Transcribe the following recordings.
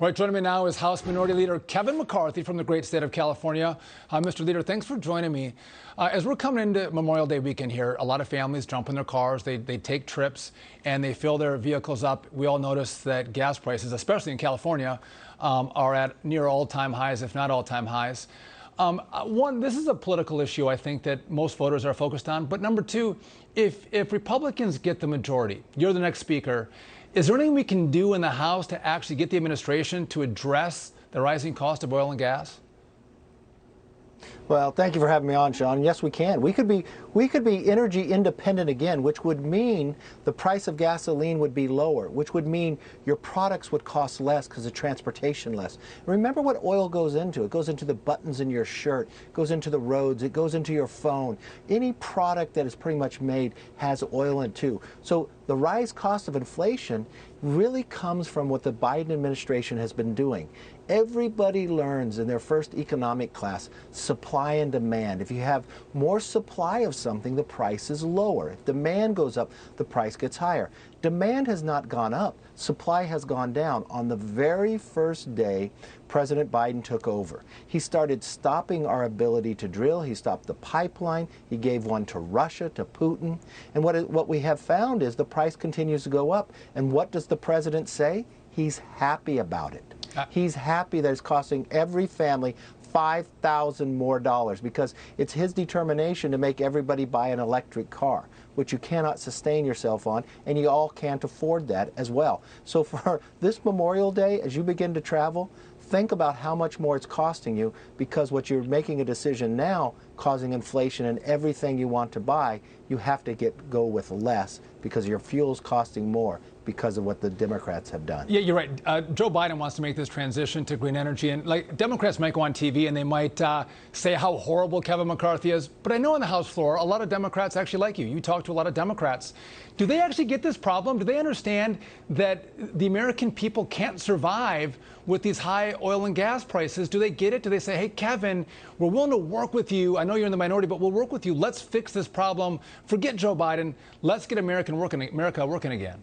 Right, joining me now is House Minority Leader Kevin McCarthy from the great state of California. Mr. Leader, thanks for joining me. As we're coming into Memorial Day weekend here, a lot of families jump in their cars, they take trips, and they fill their vehicles up. We all notice that gas prices, especially in California, are at near all-time highs, if not all-time highs. One, this is a political issue, I think, that most voters are focused on. But number two, if Republicans get the majority, you're the next speaker, is there anything we can do in the House to actually get the administration to address the rising cost of oil and gas? Well, thank you for having me on, Sean. Yes, we can. We could be energy independent again, which would mean the price of gasoline would be lower, which would mean your products would cost less because of transportation less. Remember what oil goes into. It goes into the buttons in your shirt, it goes into the roads, it goes into your phone. Any product that is pretty much made has oil in it too. So the rise cost of inflation really comes from what the Biden administration has been doing. Everybody learns in their first economic class, supply and demand. If you have more supply of something, the price is lower. If demand goes up, the price gets higher. Demand has not gone up. Supply has gone down. On the very first day President Biden took over, he started stopping our ability to drill. He stopped the pipeline. He gave one to Russia, to Putin. And what we have found is the price continues to go up. And what does the president say? He's happy about it. He's happy that it's costing every family $5,000 more because it's his determination to make everybody buy an electric car, which you cannot sustain yourself on, and you all can't afford that as well. So for this Memorial Day, as you begin to travel, think about how much more it's costing you, because what you're making a decision now causing inflation in everything you want to buy, you have to go with less because your fuel's costing more because of what the Democrats have done. Yeah, you're right. Joe Biden wants to make this transition to green energy. And like Democrats might go on TV and they might say how horrible Kevin McCarthy is. But I know on the House floor, a lot of Democrats actually like you. You talk to a lot of Democrats. Do they actually get this problem? Do they understand that the American people can't survive with these high oil and gas prices? Do they get it? Do they say, hey, Kevin, we're willing to work with you. I know you're in the minority, but we'll work with you. Let's fix this problem. Forget Joe Biden. Let's get America working again.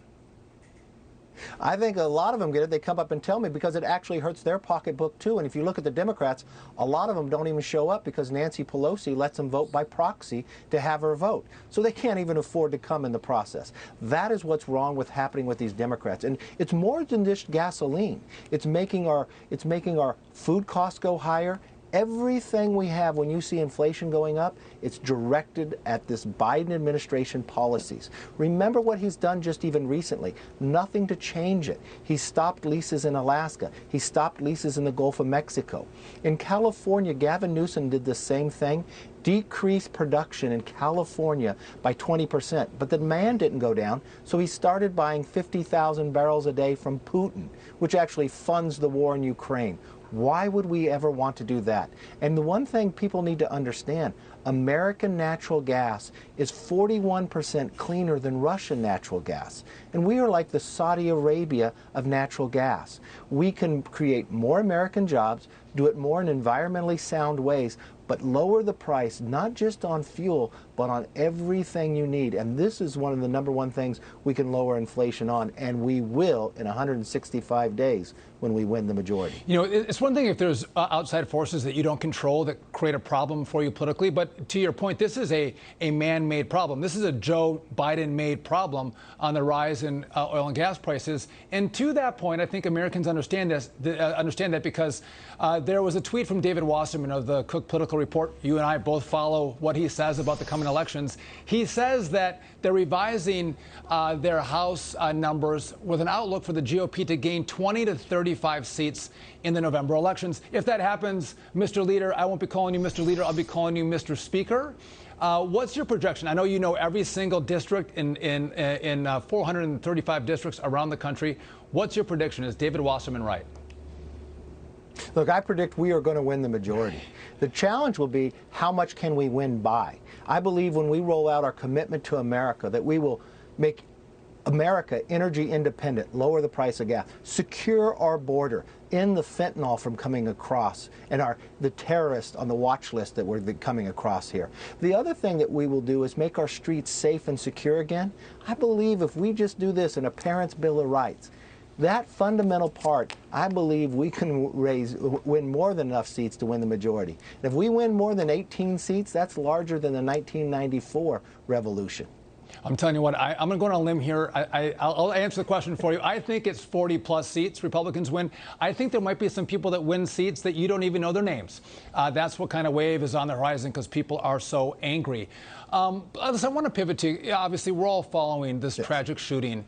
I think a lot of them get it. They come up and tell me because it actually hurts their pocketbook too. And if you look at the Democrats, a lot of them don't even show up because Nancy Pelosi lets them vote by proxy to have her vote. So they can't even afford to come in the process. That is what's wrong with happening with these Democrats. And it's more than just gasoline. It's making our food costs go higher. Everything we have, when you see inflation going up, it's directed at this Biden administration policies. Remember what he's done just even recently. Nothing to change it. He stopped leases in Alaska. He stopped leases in the Gulf of Mexico. In California, Gavin Newsom did the same thing. Decreased production in California by 20%, but the demand didn't go down, so he started buying 50,000 barrels a day from Putin, which actually funds the war in Ukraine. Why would we ever want to do that? And the one thing people need to understand, American natural gas is 41% cleaner than Russian natural gas. And we are like the Saudi Arabia of natural gas. We can create more American jobs, do it more in environmentally sound ways, but lower the price, not just on fuel, but on everything you need. And this is one of the #1 things we can lower inflation on, and we will in 165 days when we win the majority. You know, it's one thing if there's outside forces that you don't control that create a problem for you politically, but to your point, this is a man-made problem. This is a Joe Biden-made problem on the rise in oil and gas prices. And to that point, I think Americans understand that because there was a tweet from David Wasserman of the Cook Political Report. You and I both follow what he says about the coming elections. He says that they're revising their House numbers with an outlook for the GOP to gain 20 to 35 seats in the November elections. If that happens, Mr. Leader, I won't be calling you Mr. Leader. I'll be calling you Mr. Speaker. What's your projection? I know you know every single district in 435 districts around the country. What's your prediction? Is David Wasserman right? Look, I predict we are going to win the majority. The challenge will be how much can we win by? I believe when we roll out our commitment to America that we will make America energy independent, lower the price of gas, secure our border, end the fentanyl from coming across, and the terrorists on the watch list that were coming across here. The other thing that we will do is make our streets safe and secure again. I believe if we just do this in a Parents' Bill of Rights, That fundamental part, I believe we can win more than enough seats to win the majority. And if we win more than 18 seats, that's larger than the 1994 revolution. I'm telling you what, I'm going to go on a limb here. I'll answer the question for you. I think it's 40 plus seats Republicans win. I think there might be some people that win seats that you don't even know their names. That's what kind of wave is on the horizon because people are so angry. Listen, I want to pivot to, obviously, we're all following this tragic shooting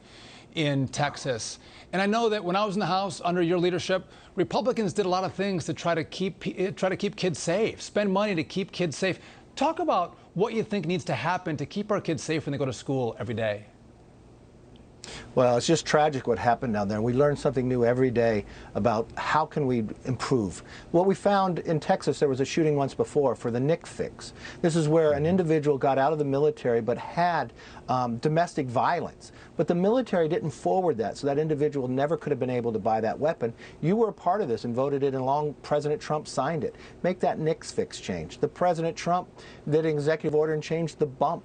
in Texas. And I know that when I was in the House under your leadership, Republicans did a lot of things to try to keep kids safe, spend money to keep kids safe. Talk about what you think needs to happen to keep our kids safe when they go to school every day. Well, it's just tragic what happened down there. We learn something new every day about how can we improve. What we found in Texas, there was a shooting once before for the NIC fix. This is where an individual got out of the military but had domestic violence. But the military didn't forward that, so that individual never could have been able to buy that weapon. You were a part of this and voted it along. President Trump signed it. Make that NIC fix change. The President Trump did an executive order and changed the bump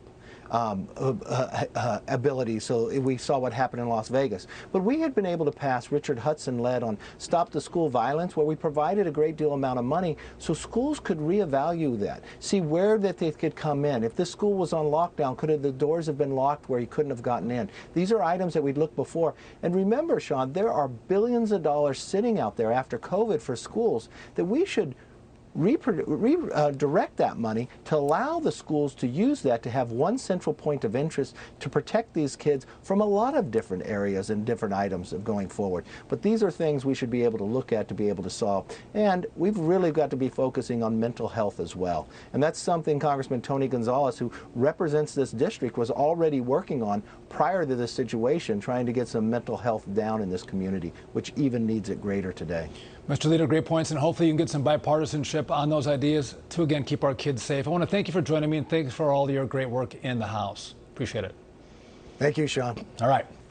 ability, so we saw what happened in Las Vegas. But we had been able to pass, Richard Hudson led on Stop the School Violence, where we provided a great deal amount of money so schools could reevaluate that, see where that they could come in. If this school was on lockdown, could the doors have been locked where you couldn't have gotten in? These are items that we'd looked before. And remember, Sean, there are billions of dollars sitting out there after COVID for schools that we should redirect that money to allow the schools to use that to have one central point of interest to protect these kids from a lot of different areas and different items of going forward. But these are things we should be able to look at to be able to solve. And we've really got to be focusing on mental health as well. And that's something Congressman Tony Gonzalez, who represents this district, was already working on prior to this situation, trying to get some mental health down in this community, which even needs it greater today. Mr. Leader, great points, and hopefully you can get some bipartisanship on those ideas to, again, keep our kids safe. I want to thank you for joining me, and thanks for all your great work in the House. Appreciate it. Thank you, Sean. All right.